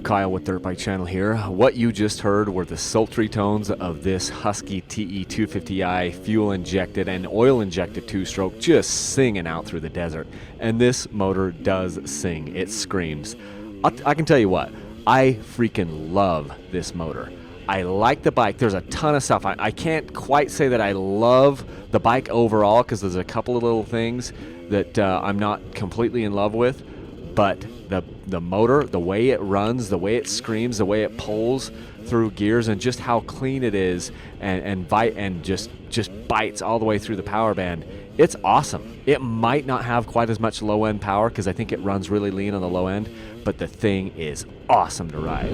Kyle with Dirt Bike Channel here. What you just heard were the sultry tones of this Husky TE250i fuel injected and oil injected two-stroke just singing out through the desert. And this motor does sing. It screams. I can tell you what, I freaking love this motor. I like the bike. There's a ton of stuff. I can't quite say that I love the bike overall because there's a couple of little things that I'm not completely in love with. But the motor, the way it runs, the way it screams, the way it pulls through gears, and just how clean it is, and just bites all the way through the power band, it's awesome. It might not have quite as much low end power because I think it runs really lean on the low end, but the thing is awesome to ride.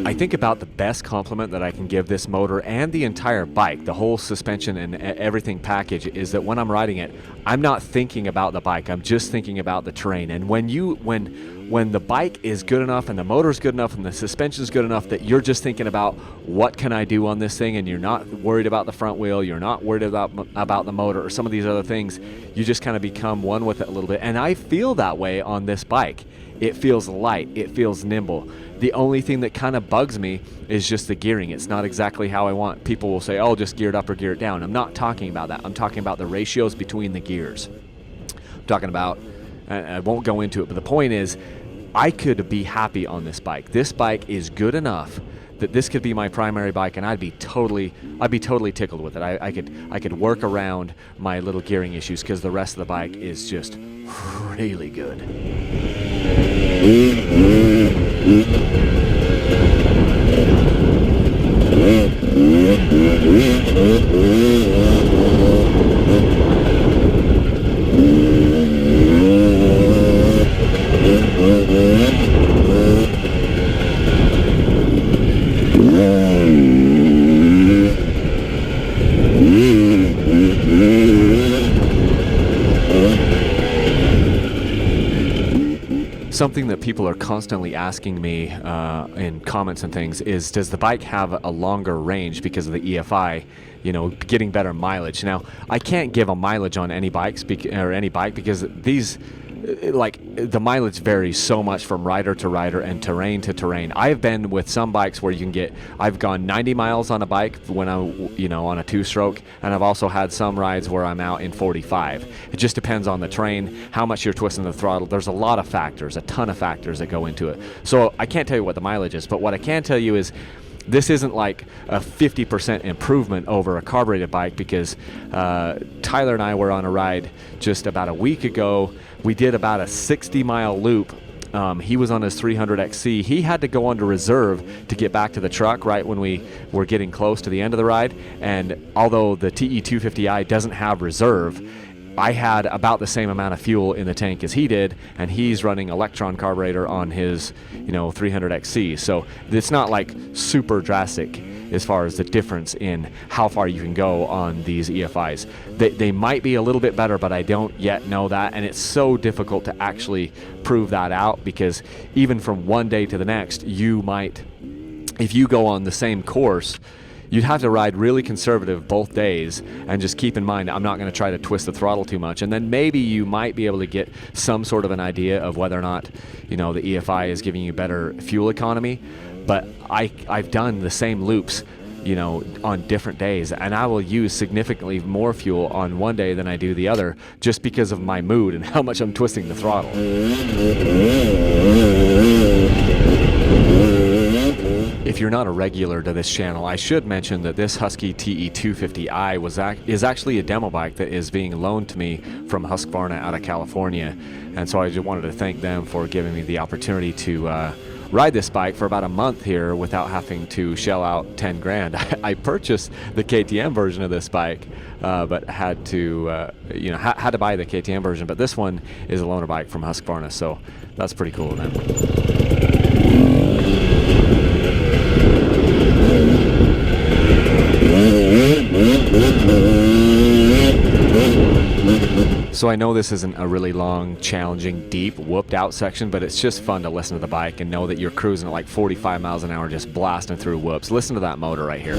I think about the best compliment that I can give this motor and the entire bike, the whole suspension and everything package, is that when I'm riding it, I'm not thinking about the bike. I'm just thinking about the terrain. And when the bike is good enough and the motor's good enough and the suspension's good enough that you're just thinking about what can I do on this thing, and you're not worried about the front wheel, you're not worried about the motor or some of these other things, you just kind of become one with it a little bit. And I feel that way on this bike. It feels light, it feels nimble. The only thing that kind of bugs me is just the gearing. It's not exactly how I want. People will say, oh, just gear it up or gear it down. I'm not talking about that. I'm talking about the ratios between the gears. I'm talking about, I won't go into it, but the point is, I could be happy on this bike. This bike is good enough that this could be my primary bike, and I'd be totally tickled with it. I could work around my little gearing issues because the rest of the bike is just really good. Something that people are constantly asking me in comments and things is, does the bike have a longer range because of the EFI, getting better mileage? Now, I can't give a mileage on any bike because these, the mileage varies so much from rider to rider and terrain to terrain. I've been with some bikes where I've gone 90 miles on a bike when I'm, on a two-stroke, and I've also had some rides where I'm out in 45. It just depends on the terrain, how much you're twisting the throttle. There's a lot of factors, a ton of factors that go into it. So I can't tell you what the mileage is, but what I can tell you is this isn't like a 50% improvement over a carbureted bike, because Tyler and I were on a ride just about a week ago. We did about a 60-mile loop. He was on his 300 XC. He had to go onto reserve to get back to the truck right when we were getting close to the end of the ride. And although the TE250i doesn't have reserve, I had about the same amount of fuel in the tank as he did, and he's running Electron carburetor on his 300 XC. So it's not like super drastic as far as the difference in how far you can go on these EFIs. They might be a little bit better, but I don't yet know that, and it's so difficult to actually prove that out, because even from one day to the next, you might, if you go on the same course, you'd have to ride really conservative both days, and just keep in mind, I'm not going to try to twist the throttle too much. And then maybe you might be able to get some sort of an idea of whether or not, the EFI is giving you better fuel economy. But I've done the same loops, on different days, and I will use significantly more fuel on one day than I do the other, just because of my mood and how much I'm twisting the throttle. If you're not a regular to this channel, I should mention that this Husky TE250i is actually a demo bike that is being loaned to me from Husqvarna out of California, and so I just wanted to thank them for giving me the opportunity to ride this bike for about a month here without having to shell out 10 grand. I purchased the KTM version of this bike, but had to had to buy the KTM version. But this one is a loaner bike from Husqvarna, so that's pretty cool of them. So I know this isn't a really long, challenging, deep, whooped out section, but it's just fun to listen to the bike and know that you're cruising at like 45 miles an hour just blasting through whoops. Listen to that motor right here.